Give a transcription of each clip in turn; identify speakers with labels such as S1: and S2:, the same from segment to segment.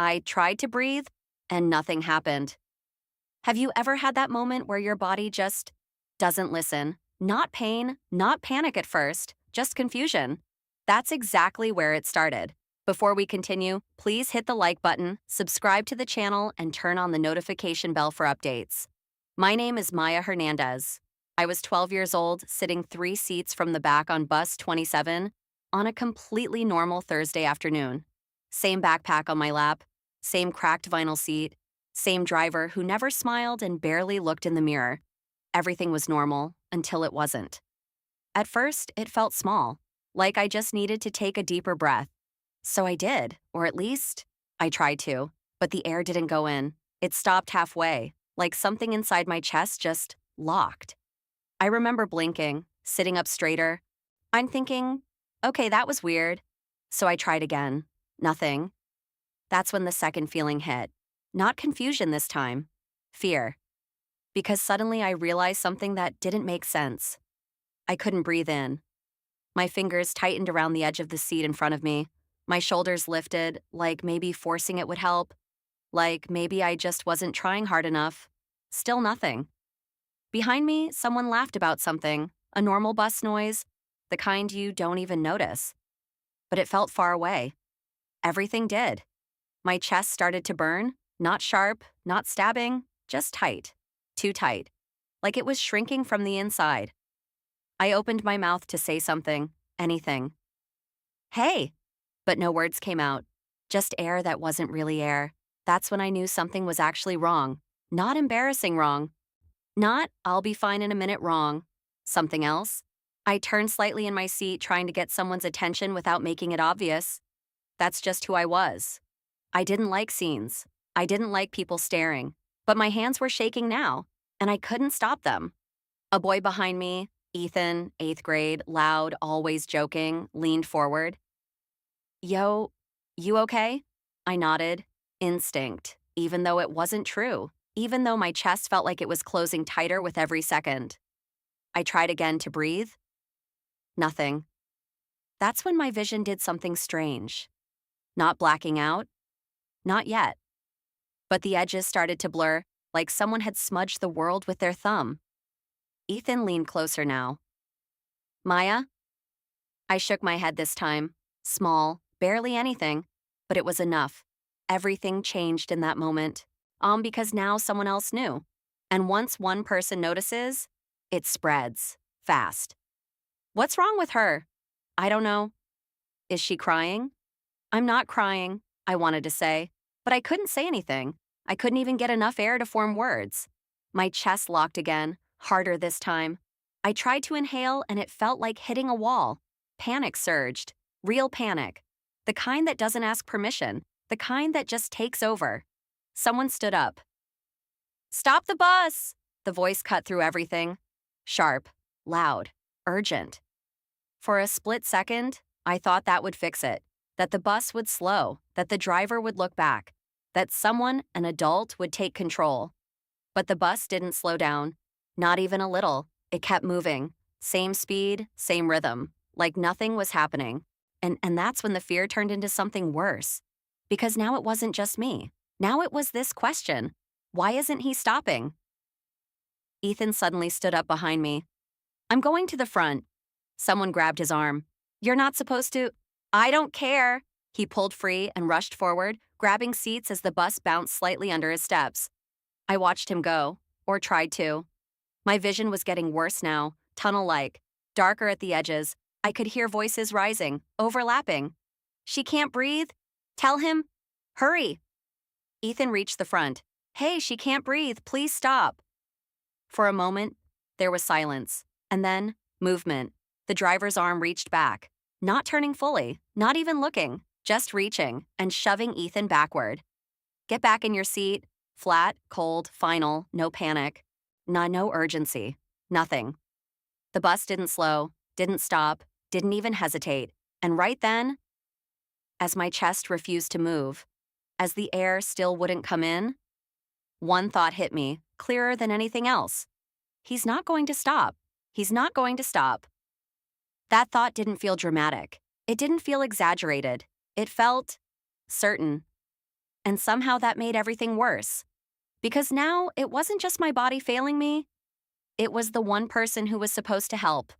S1: I tried to breathe, and nothing happened. Have you ever had that moment where your body just doesn't listen? Not pain, not panic at first, just confusion. That's exactly where it started. Before we continue, please hit the like button, subscribe to the channel, and turn on the notification bell for updates. My name is Maya Hernandez. I was 12 years old, sitting 3 seats from the back on bus 27 on a completely normal Thursday afternoon. Same backpack on my lap, same cracked vinyl seat, same driver who never smiled and barely looked in the mirror. Everything was normal until it wasn't. At first, it felt small, like I just needed to take a deeper breath. So I did, or at least, I tried to, but the air didn't go in. It stopped halfway, like something inside my chest just locked. I remember blinking, sitting up straighter. I'm thinking, okay, that was weird. So I tried again. Nothing. That's when the second feeling hit. Not confusion this time. Fear. Because suddenly I realized something that didn't make sense. I couldn't breathe in. My fingers tightened around the edge of the seat in front of me. My shoulders lifted, like maybe forcing it would help. Like maybe I just wasn't trying hard enough. Still nothing. Behind me, someone laughed about something, a normal bus noise, the kind you don't even notice. But it felt far away. Everything did. My chest started to burn, not sharp, not stabbing, just tight. Too tight. Like it was shrinking from the inside. I opened my mouth to say something, anything. Hey! But no words came out. Just air that wasn't really air. That's when I knew something was actually wrong. Not embarrassing wrong. Not, I'll be fine in a minute wrong. Something else. I turned slightly in my seat, trying to get someone's attention without making it obvious. That's just who I was. I didn't like scenes. I didn't like people staring. But my hands were shaking now, and I couldn't stop them. A boy behind me, Ethan, 8th grade, loud, always joking, leaned forward. Yo, you okay? I nodded. Instinct, even though it wasn't true, even though my chest felt like it was closing tighter with every second. I tried again to breathe. Nothing. That's when my vision did something strange. Not blacking out. Not yet. But the edges started to blur, like someone had smudged the world with their thumb. Ethan leaned closer now. Maya? I shook my head this time. Small, barely anything, but it was enough. Everything changed in that moment. Because now someone else knew. And once one person notices, it spreads. Fast. What's wrong with her? I don't know. Is she crying? I'm not crying, I wanted to say, but I couldn't say anything. I couldn't even get enough air to form words. My chest locked again, harder this time. I tried to inhale and it felt like hitting a wall. Panic surged. Real panic. The kind that doesn't ask permission. The kind that just takes over. Someone stood up. Stop the bus! The voice cut through everything. Sharp, loud, urgent. For a split second, I thought that would fix it. That the bus would slow, that the driver would look back, that someone, an adult, would take control. But the bus didn't slow down. Not even a little. It kept moving. Same speed, same rhythm. Like nothing was happening. And that's when the fear turned into something worse. Because now it wasn't just me. Now it was this question. Why isn't he stopping? Ethan suddenly stood up behind me. I'm going to the front. Someone grabbed his arm. You're not supposed to. I don't care. He pulled free and rushed forward, grabbing seats as the bus bounced slightly under his steps. I watched him go, or tried to. My vision was getting worse now, tunnel-like, darker at the edges. I could hear voices rising, overlapping. She can't breathe? Tell him. Hurry. Ethan reached the front. Hey, she can't breathe. Please stop. For a moment, there was silence, and then movement. The driver's arm reached back, not turning fully, not even looking, just reaching and shoving Ethan backward. Get back in your seat. Flat, cold, final, no panic. No urgency. Nothing. The bus didn't slow, didn't stop, didn't even hesitate. And right then, as my chest refused to move, as the air still wouldn't come in, one thought hit me, clearer than anything else. He's not going to stop. He's not going to stop. That thought didn't feel dramatic. It didn't feel exaggerated. It felt certain. And somehow that made everything worse. Because now it wasn't just my body failing me, it was the one person who was supposed to help.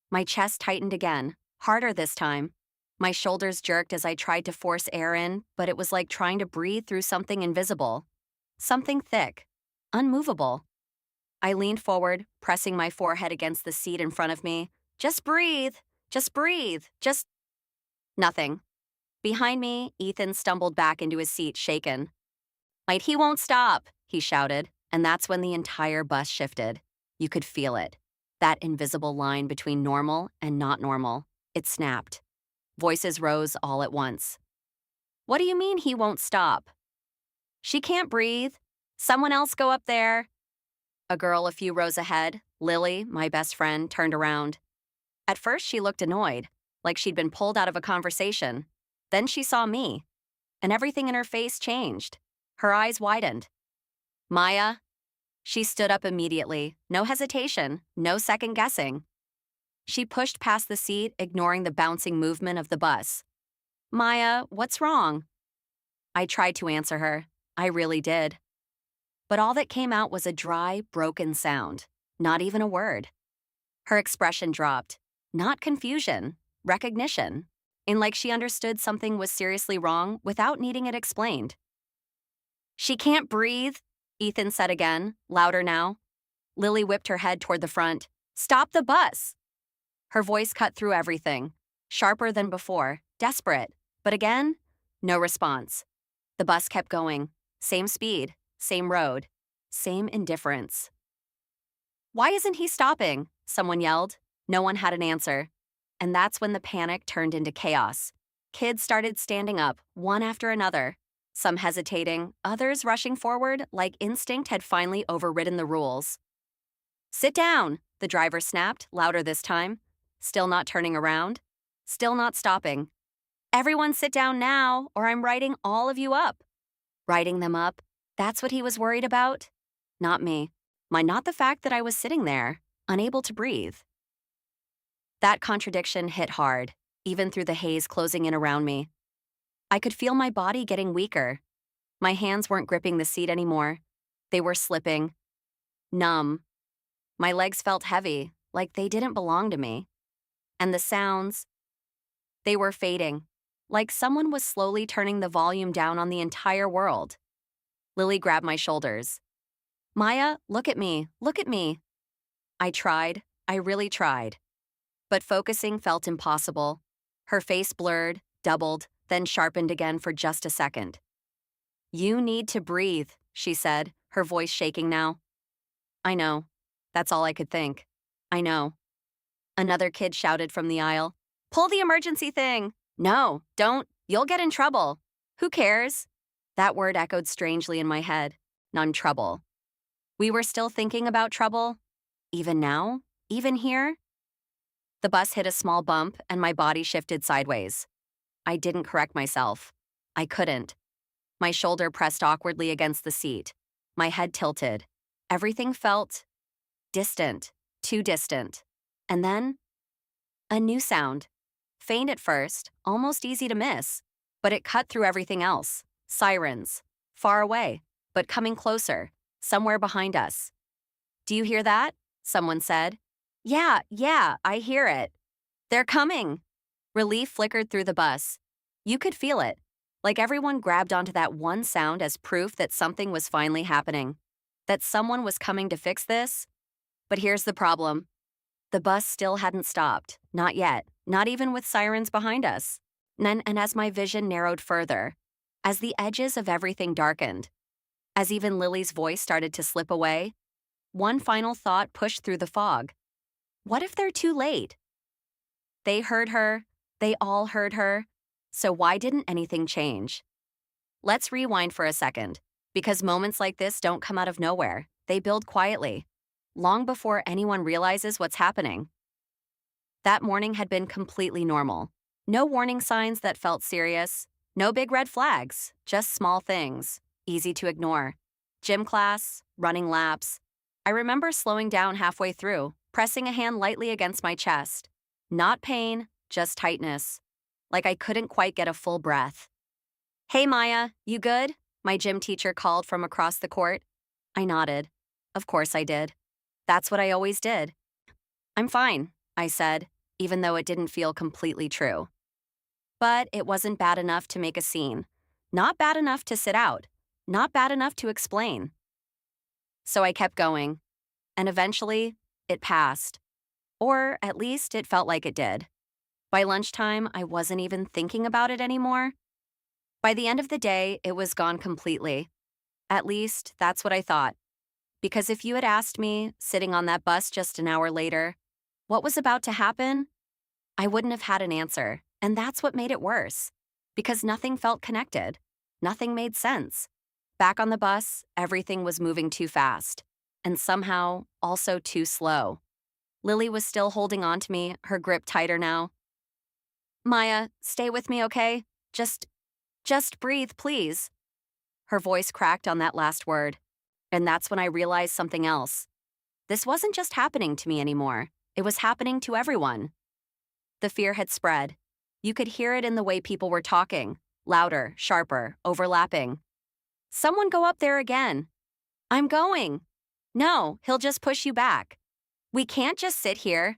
S1: My chest tightened again, harder this time. My shoulders jerked as I tried to force air in, but it was like trying to breathe through something invisible. Something thick, unmovable. I leaned forward, pressing my forehead against the seat in front of me. Just breathe, just breathe, just nothing. Behind me, Ethan stumbled back into his seat, shaken. Mate, he won't stop, he shouted, and that's when the entire bus shifted. You could feel it. That invisible line between normal and not normal. It snapped. Voices rose all at once. What do you mean he won't stop? She can't breathe. Someone else go up there. A girl a few rows ahead, Lily, my best friend, turned around. At first, she looked annoyed, like she'd been pulled out of a conversation. Then she saw me, and everything in her face changed. Her eyes widened. Maya? She stood up immediately, no hesitation, no second guessing. She pushed past the seat, ignoring the bouncing movement of the bus. Maya, what's wrong? I tried to answer her. I really did. But all that came out was a dry, broken sound. Not even a word. Her expression dropped. Not confusion, recognition. In like she understood something was seriously wrong without needing it explained. She can't breathe, Ethan said again, louder now. Lily whipped her head toward the front. Stop the bus! Her voice cut through everything, sharper than before, desperate. But again, no response. The bus kept going. Same speed, same road, same indifference. Why isn't he stopping? Someone yelled. No one had an answer. And that's when the panic turned into chaos. Kids started standing up, one after another. Some hesitating, others rushing forward like instinct had finally overridden the rules. Sit down, the driver snapped, louder this time. Still not turning around. Still not stopping. Everyone sit down now, or I'm writing all of you up. Writing them up? That's what he was worried about? Not me. Not the fact that I was sitting there, unable to breathe. That contradiction hit hard, even through the haze closing in around me. I could feel my body getting weaker. My hands weren't gripping the seat anymore. They were slipping. Numb. My legs felt heavy, like they didn't belong to me. And the sounds, they were fading, like someone was slowly turning the volume down on the entire world. Lily grabbed my shoulders. Maya, look at me, look at me. I tried, I really tried. But focusing felt impossible. Her face blurred, doubled, then sharpened again for just a second. You need to breathe, she said, her voice shaking now. I know. That's all I could think. I know. Another kid shouted from the aisle. Pull the emergency thing. No, don't. You'll get in trouble. Who cares? That word echoed strangely in my head. None trouble. We were still thinking about trouble? Even now? Even here? The bus hit a small bump and my body shifted sideways. I didn't correct myself. I couldn't. My shoulder pressed awkwardly against the seat. My head tilted. Everything felt distant, too distant. And then, a new sound. Faint at first, almost easy to miss, but it cut through everything else. Sirens. Far away, but coming closer, somewhere behind us. Do you hear that? Someone said. Yeah, I hear it. They're coming. Relief flickered through the bus. You could feel it, like everyone grabbed onto that one sound as proof that something was finally happening, that someone was coming to fix this. But here's the problem. The bus still hadn't stopped, not yet, not even with sirens behind us. And as my vision narrowed further, as the edges of everything darkened, as even Lily's voice started to slip away, one final thought pushed through the fog. What if they're too late? They heard her, they all heard her, so why didn't anything change? Let's rewind for a second, because moments like this don't come out of nowhere. They build quietly, long before anyone realizes what's happening. That morning had been completely normal. No warning signs that felt serious, no big red flags, just small things, easy to ignore. Gym class, running laps. I remember slowing down halfway through, pressing a hand lightly against my chest. Not pain, just tightness. Like I couldn't quite get a full breath. Hey Maya, you good? My gym teacher called from across the court. I nodded. Of course I did. That's what I always did. I'm fine, I said, even though it didn't feel completely true. But it wasn't bad enough to make a scene. Not bad enough to sit out. Not bad enough to explain. So I kept going. And eventually, it passed. Or at least it felt like it did. By lunchtime, I wasn't even thinking about it anymore. By the end of the day, it was gone completely. At least, that's what I thought. Because if you had asked me, sitting on that bus just an hour later, what was about to happen, I wouldn't have had an answer. And that's what made it worse. Because nothing felt connected. Nothing made sense. Back on the bus, everything was moving too fast. And somehow, also too slow. Lily was still holding on to me, her grip tighter now. Maya, stay with me, okay? Just breathe, please. Her voice cracked on that last word. And that's when I realized something else. This wasn't just happening to me anymore. It was happening to everyone. The fear had spread. You could hear it in the way people were talking. Louder, sharper, overlapping. Someone go up there again. I'm going. No, he'll just push you back. We can't just sit here.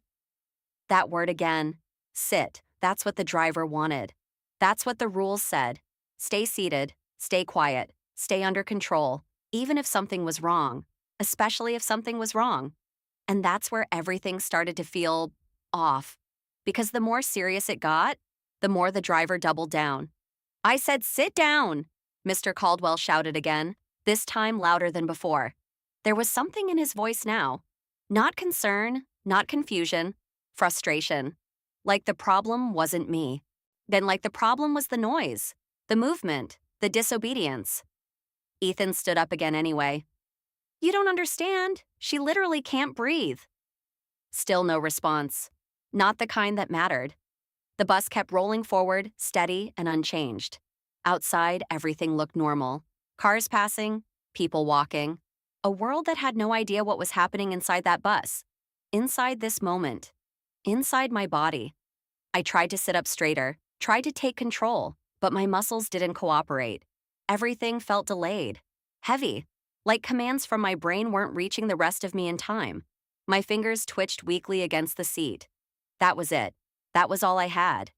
S1: That word again. Sit. That's what the driver wanted. That's what the rules said. Stay seated. Stay quiet. Stay under control. Even if something was wrong. Especially if something was wrong. And that's where everything started to feel off. Because the more serious it got, the more the driver doubled down. I said, sit down, Mr. Caldwell shouted again, this time louder than before. There was something in his voice now. Not concern, not confusion, frustration. Like the problem wasn't me. Then like the problem was the noise, the movement, the disobedience. Ethan stood up again anyway. You don't understand. She literally can't breathe. Still no response. Not the kind that mattered. The bus kept rolling forward, steady and unchanged. Outside, everything looked normal. Cars passing, people walking. A world that had no idea what was happening inside that bus. Inside this moment. Inside my body. I tried to sit up straighter, tried to take control, but my muscles didn't cooperate. Everything felt delayed. Heavy. Like commands from my brain weren't reaching the rest of me in time. My fingers twitched weakly against the seat. That was it. That was all I had.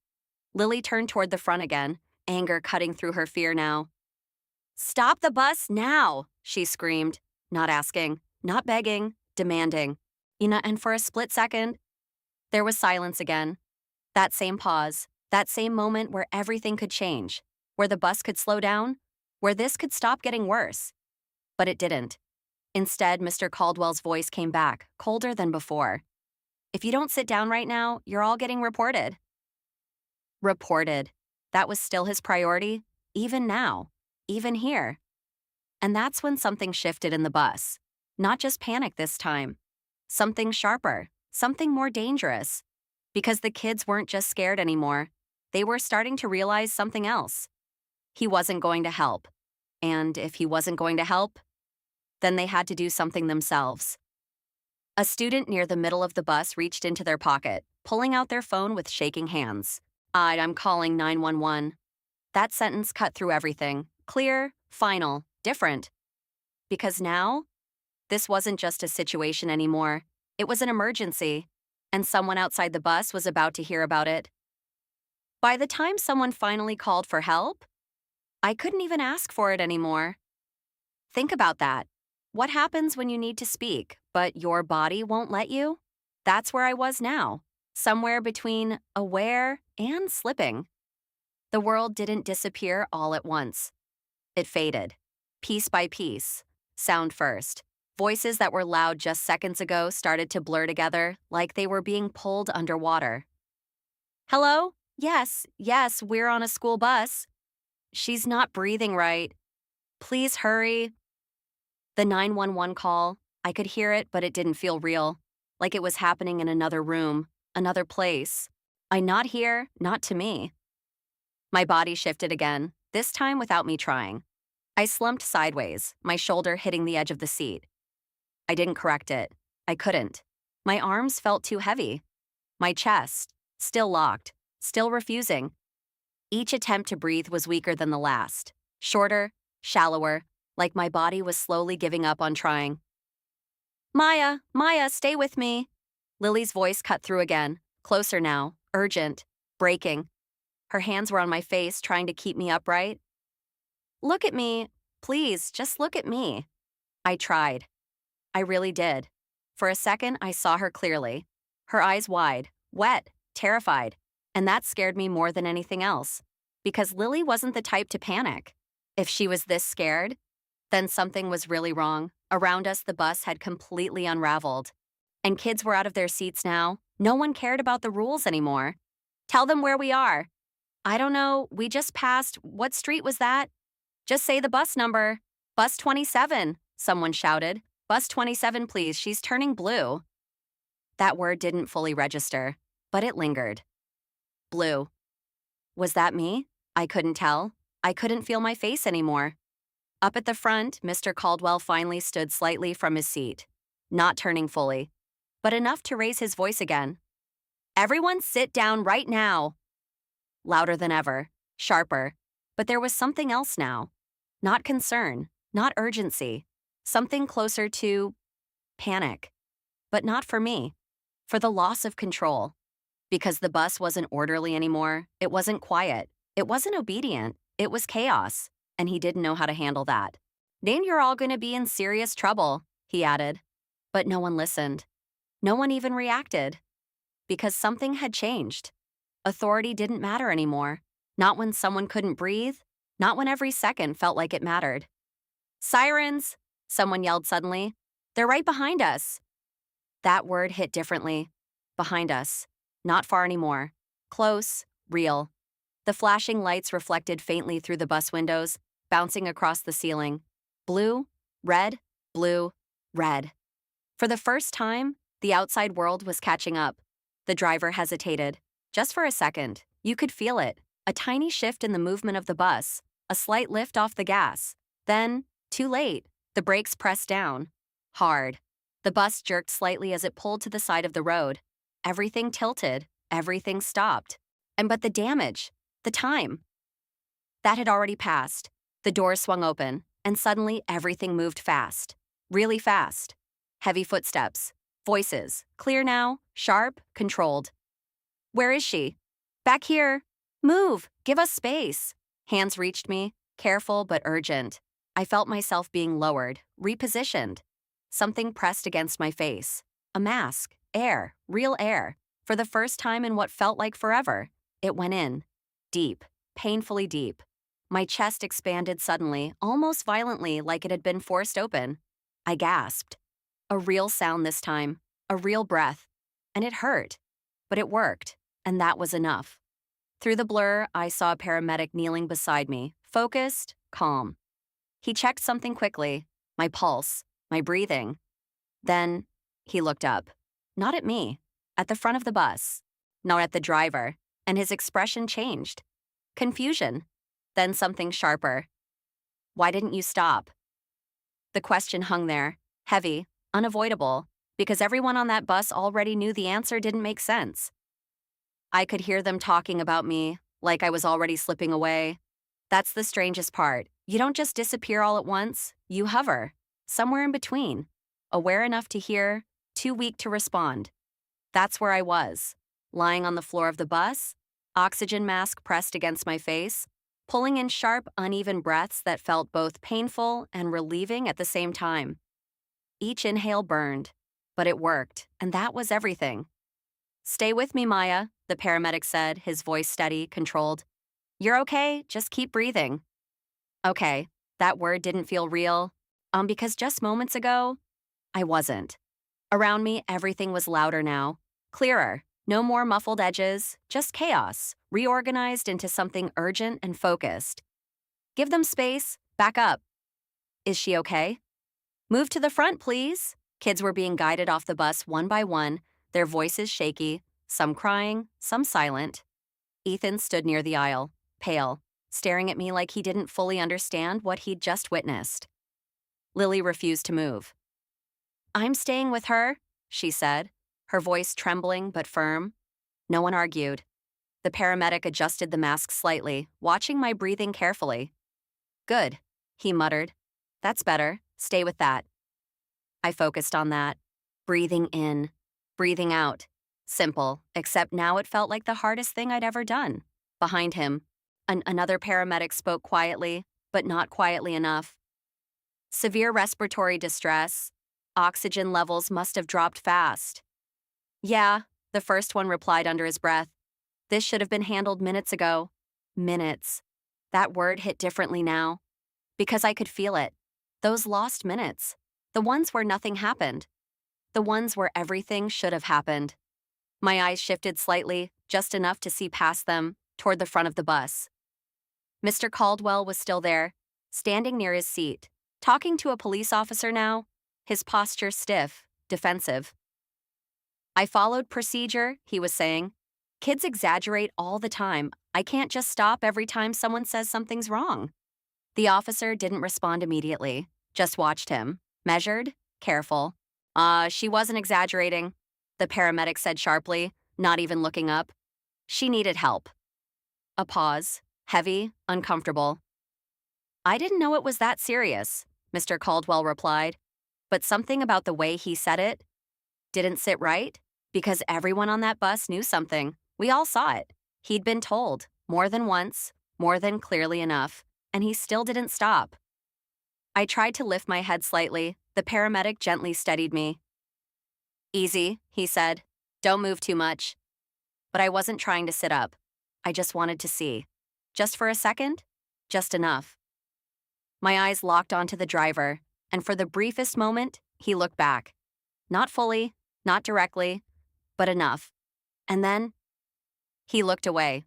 S1: Lily turned toward the front again, anger cutting through her fear now. Stop the bus now, she screamed, not asking, not begging, demanding. And for a split second, there was silence again. That same pause, that same moment where everything could change, where the bus could slow down, where this could stop getting worse. But it didn't. Instead, Mr. Caldwell's voice came back, colder than before. If you don't sit down right now, you're all getting reported. Reported. That was still his priority, even now, even here. And that's when something shifted in the bus. Not just panic this time. Something sharper, something more dangerous. Because the kids weren't just scared anymore. They were starting to realize something else. He wasn't going to help. And if he wasn't going to help, then they had to do something themselves. A student near the middle of the bus reached into their pocket, pulling out their phone with shaking hands. I'm calling 911. That sentence cut through everything. Clear, final, different. Because now, this wasn't just a situation anymore. It was an emergency. And someone outside the bus was about to hear about it. By the time someone finally called for help, I couldn't even ask for it anymore. Think about that. What happens when you need to speak, but your body won't let you? That's where I was now, somewhere between aware and slipping. The world didn't disappear all at once. It faded, piece by piece, sound first. Voices that were loud just seconds ago started to blur together like they were being pulled underwater. Hello? Yes, we're on a school bus. She's not breathing right. Please hurry. The 911 call, I could hear it, but it didn't feel real. Like it was happening in another room, another place. Not here, not to me. My body shifted again, this time without me trying. I slumped sideways, my shoulder hitting the edge of the seat. I didn't correct it. I couldn't. My arms felt too heavy. My chest, still locked, still refusing. Each attempt to breathe was weaker than the last. Shorter, shallower, like my body was slowly giving up on trying. Maya, Maya, stay with me. Lily's voice cut through again, closer now, urgent, breaking. Her hands were on my face, trying to keep me upright. Look at me. Please, just look at me. I tried. I really did. For a second, I saw her clearly. Her eyes wide, wet, terrified. And that scared me more than anything else. Because Lily wasn't the type to panic. If she was this scared, then something was really wrong. Around us, the bus had completely unraveled. And kids were out of their seats now. No one cared about the rules anymore. Tell them where we are. I don't know, we just passed. What street was that? Just say the bus number. Bus 27, someone shouted. Bus 27, please, she's turning blue. That word didn't fully register, but it lingered. Blue. Was that me? I couldn't tell. I couldn't feel my face anymore. Up at the front, Mr. Caldwell finally stood slightly from his seat, not turning fully, but enough to raise his voice again. Everyone sit down right now. Louder than ever, sharper, but there was something else now. Not concern, not urgency, something closer to panic. But not for me, for the loss of control. Because the bus wasn't orderly anymore, it wasn't quiet, it wasn't obedient, it was chaos, and he didn't know how to handle that. Then you're all going to be in serious trouble, he added. But no one listened. No one even reacted. Because something had changed. Authority didn't matter anymore. Not when someone couldn't breathe, not when every second felt like it mattered. Sirens, someone yelled suddenly. They're right behind us. That word hit differently. Behind us. Not far anymore. Close, real. The flashing lights reflected faintly through the bus windows, bouncing across the ceiling. Blue, red, blue, red. For the first time, the outside world was catching up. The driver hesitated. Just for a second, you could feel it. A tiny shift in the movement of the bus, a slight lift off the gas. Then, too late, the brakes pressed down. Hard. The bus jerked slightly as it pulled to the side of the road. Everything tilted, everything stopped. But the damage, the time. That had already passed. The doors swung open, and suddenly everything moved fast. Really fast. Heavy footsteps. Voices. Clear now, sharp, controlled. Where is she? Back here. Move. Give us space. Hands reached me, careful but urgent. I felt myself being lowered, repositioned. Something pressed against my face. A mask. Air. Real air. For the first time in what felt like forever. It went in. Deep. Painfully deep. My chest expanded suddenly, almost violently, like it had been forced open. I gasped. A real sound this time. A real breath. And it hurt. But it worked. And that was enough. Through the blur, I saw a paramedic kneeling beside me, focused, calm. He checked something quickly, my pulse, my breathing. Then he looked up. Not at me, at the front of the bus, not at the driver, and his expression changed. Confusion. Then something sharper. Why didn't you stop? The question hung there, heavy, unavoidable, because everyone on that bus already knew the answer didn't make sense. I could hear them talking about me, like I was already slipping away. That's the strangest part. You don't just disappear all at once, you hover, somewhere in between, aware enough to hear, too weak to respond. That's where I was, lying on the floor of the bus, oxygen mask pressed against my face, pulling in sharp, uneven breaths that felt both painful and relieving at the same time. Each inhale burned, but it worked, and that was everything. Stay with me, Maya, the paramedic said, his voice steady, controlled. You're okay, just keep breathing. Okay, that word didn't feel real, because just moments ago, I wasn't. Around me, everything was louder now, clearer, no more muffled edges, just chaos, reorganized into something urgent and focused. Give them space, back up. Is she okay? Move to the front, please. Kids were being guided off the bus one by one, their voices shaky, some crying, some silent. Ethan stood near the aisle, pale, staring at me like he didn't fully understand what he'd just witnessed. Lily refused to move. I'm staying with her, she said, her voice trembling but firm. No one argued. The paramedic adjusted the mask slightly, watching my breathing carefully. Good, he muttered. That's better. Stay with that. I focused on that. Breathing in, breathing out. Simple, except now it felt like the hardest thing I'd ever done. Behind him, another paramedic spoke quietly, but not quietly enough. Severe respiratory distress. Oxygen levels must have dropped fast. Yeah, the first one replied under his breath. This should have been handled minutes ago. Minutes. That word hit differently now. Because I could feel it. Those lost minutes. The ones where nothing happened. The ones where everything should have happened. My eyes shifted slightly, just enough to see past them, toward the front of the bus. Mr. Caldwell was still there, standing near his seat, talking to a police officer now, his posture stiff, defensive. I followed procedure, he was saying. Kids exaggerate all the time. I can't just stop every time someone says something's wrong. The officer didn't respond immediately, just watched him, measured, careful. She wasn't exaggerating, the paramedic said sharply, not even looking up. She needed help. A pause, heavy, uncomfortable. I didn't know it was that serious, Mr. Caldwell replied, but something about the way he said it didn't sit right, because everyone on that bus knew something. We all saw it. He'd been told, more than once, more than clearly enough, and he still didn't stop. I tried to lift my head slightly. The paramedic gently steadied me. Easy, he said. Don't move too much. But I wasn't trying to sit up. I just wanted to see. Just for a second? Just enough. My eyes locked onto the driver, and for the briefest moment, he looked back. Not fully, not directly, but enough. And then, he looked away.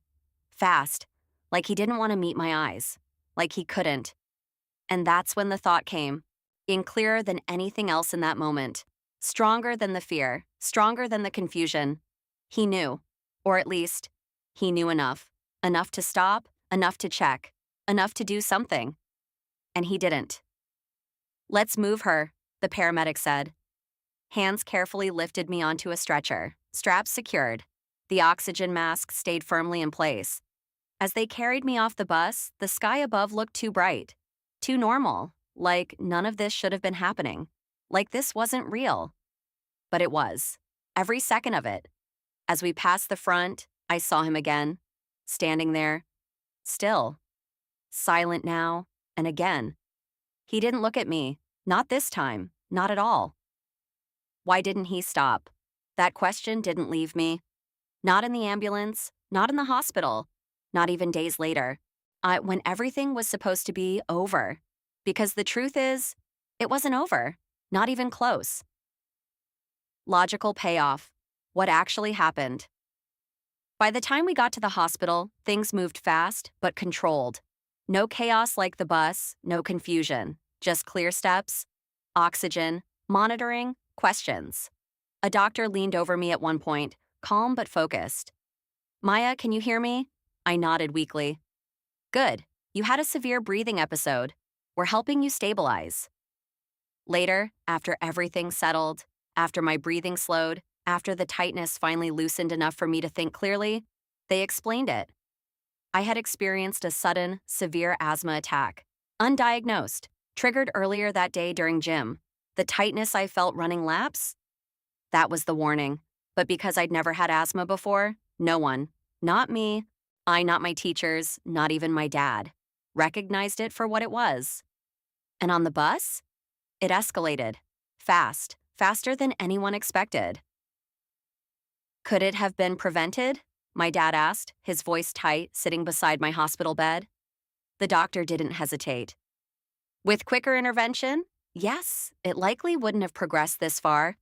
S1: Fast, like he didn't want to meet my eyes, like he couldn't. And that's when the thought came, being clearer than anything else in that moment. Stronger than the fear, stronger than the confusion. He knew, or at least, he knew enough. Enough to stop, enough to check, enough to do something. And he didn't. Let's move her, the paramedic said. Hands carefully lifted me onto a stretcher, straps secured. The oxygen mask stayed firmly in place. As they carried me off the bus, the sky above looked too bright, too normal, like none of this should have been happening, like this wasn't real. But it was, every second of it. As we passed the front, I saw him again, standing there, still, silent now, and again. He didn't look at me, not this time, not at all. Why didn't he stop? That question didn't leave me. Not in the ambulance, not in the hospital, not even days later, when everything was supposed to be over. Because the truth is, it wasn't over, not even close. Logical payoff. What actually happened? By the time we got to the hospital, things moved fast, but controlled. No chaos like the bus, no confusion, just clear steps, oxygen, monitoring, questions. A doctor leaned over me at one point, calm but focused. Maya, can you hear me? I nodded weakly. Good. You had a severe breathing episode. We're helping you stabilize. Later, after everything settled, after my breathing slowed, after the tightness finally loosened enough for me to think clearly, they explained it. I had experienced a sudden, severe asthma attack, undiagnosed, triggered earlier that day during gym. The tightness I felt running laps? That was the warning. But because I'd never had asthma before, no one, not me, not my teachers, not even my dad, recognized it for what it was. And on the bus? It escalated. Fast, faster than anyone expected. Could it have been prevented? My dad asked, his voice tight, sitting beside my hospital bed. The doctor didn't hesitate. With quicker intervention? Yes, it likely wouldn't have progressed this far.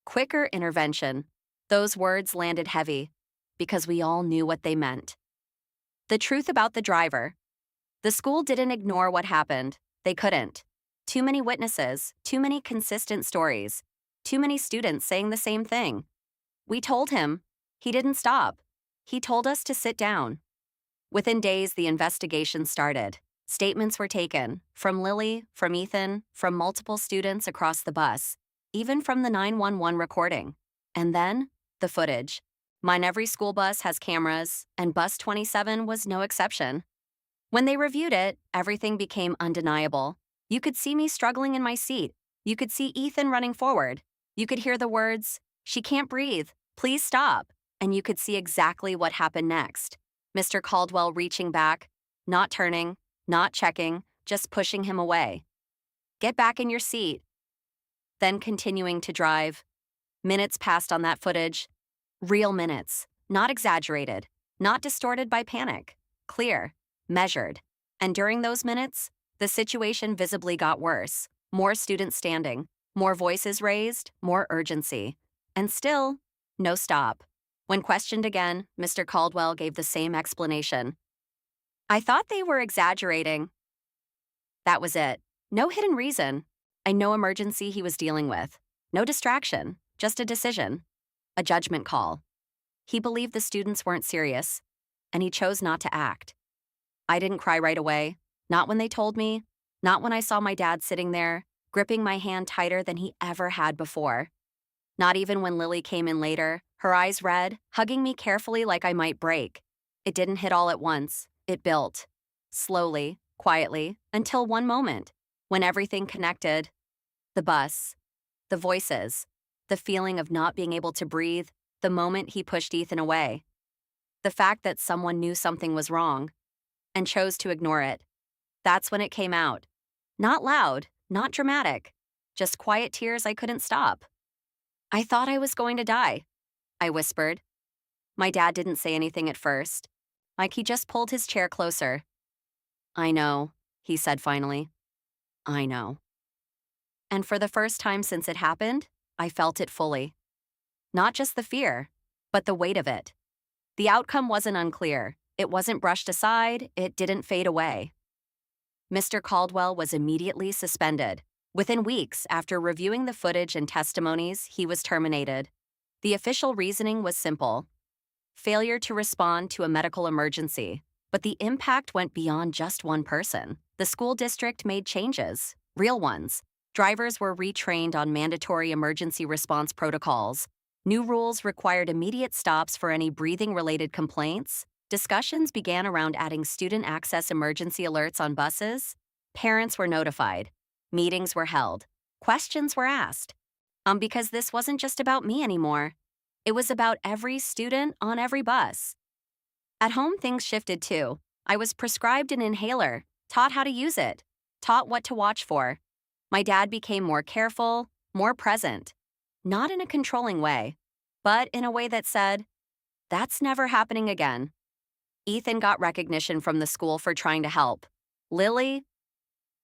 S1: Quicker intervention. Those words landed heavy, because we all knew what they meant. The truth about the driver. The school didn't ignore what happened. They couldn't. Too many witnesses, too many consistent stories, too many students saying the same thing. We told him. He didn't stop. He told us to sit down. Within days, the investigation started. Statements were taken, from Lily, from Ethan, from multiple students across the bus, even from the 911 recording. And then, the footage. Mine every school bus has cameras, and bus 27 was no exception. When they reviewed it, everything became undeniable. You could see me struggling in my seat. You could see Ethan running forward. You could hear the words, "She can't breathe. Please stop." And you could see exactly what happened next. Mr. Caldwell reaching back, not turning, not checking, just pushing him away. "Get back in your seat." Then continuing to drive. Minutes passed on that footage. Real minutes, not exaggerated, not distorted by panic. Clear, measured. And during those minutes, the situation visibly got worse. More students standing, more voices raised, more urgency. And still, no stop. When questioned again, Mr. Caldwell gave the same explanation. "I thought they were exaggerating." That was it. No hidden reason, and no emergency he was dealing with. No distraction, just a decision. A judgment call. He believed the students weren't serious, and he chose not to act. I didn't cry right away, not when they told me, not when I saw my dad sitting there, gripping my hand tighter than he ever had before. Not even when Lily came in later, her eyes red, hugging me carefully like I might break. It didn't hit all at once. It built. Slowly, quietly, until one moment, when everything connected. The bus, the voices, the feeling of not being able to breathe, the moment he pushed Ethan away. The fact that someone knew something was wrong and chose to ignore it. That's when it came out. Not loud, not dramatic, just quiet tears I couldn't stop. "I thought I was going to die," I whispered. My dad didn't say anything at first, like he just pulled his chair closer. "I know," he said finally. "I know." And for the first time since it happened, I felt it fully. Not just the fear, but the weight of it. The outcome wasn't unclear. It wasn't brushed aside. It didn't fade away. Mr. Caldwell was immediately suspended. Within weeks after reviewing the footage and testimonies, he was terminated. The official reasoning was simple: failure to respond to a medical emergency. But the impact went beyond just one person. The school district made changes, real ones. Drivers were retrained on mandatory emergency response protocols. New rules required immediate stops for any breathing-related complaints. Discussions began around adding student access emergency alerts on buses. Parents were notified. Meetings were held. Questions were asked. Because this wasn't just about me anymore. It was about every student on every bus. At home, things shifted too. I was prescribed an inhaler, taught how to use it, taught what to watch for. My dad became more careful, more present. Not in a controlling way, but in a way that said, "That's never happening again." Ethan got recognition from the school for trying to help. Lily,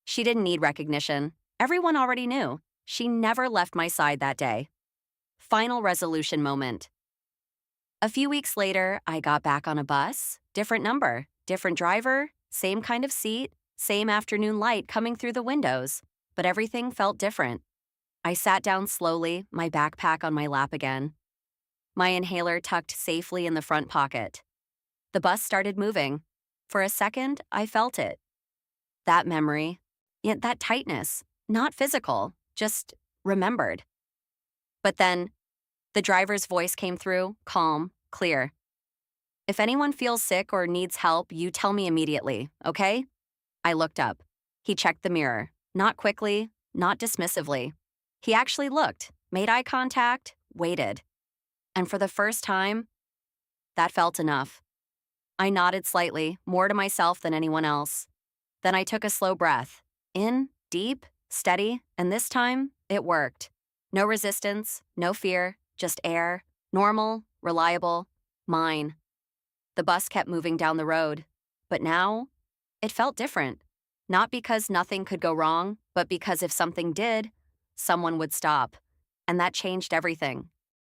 S1: she didn't need recognition. Everyone already knew. She never left my side that day. Final resolution moment. A few weeks later, I got back on a bus. Different number, different driver, same kind of seat, same afternoon light coming through the windows. But everything felt different. I sat down slowly, my backpack on my lap again. My inhaler tucked safely in the front pocket. The bus started moving. For a second, I felt it. That memory, yet that tightness, not physical, just remembered. But then, the driver's voice came through, calm, clear. "If anyone feels sick or needs help, you tell me immediately, okay?" I looked up. He checked the mirror, not quickly, not dismissively. He actually looked, made eye contact, waited. And for the first time, that felt enough. I nodded slightly, more to myself than anyone else. Then I took a slow breath. In, deep, steady, and this time, it worked. No resistance, no fear, just air, normal, reliable, mine. The bus kept moving down the road. But now, it felt different. Not because nothing could go wrong, but because if something did, someone would stop. And that changed everything.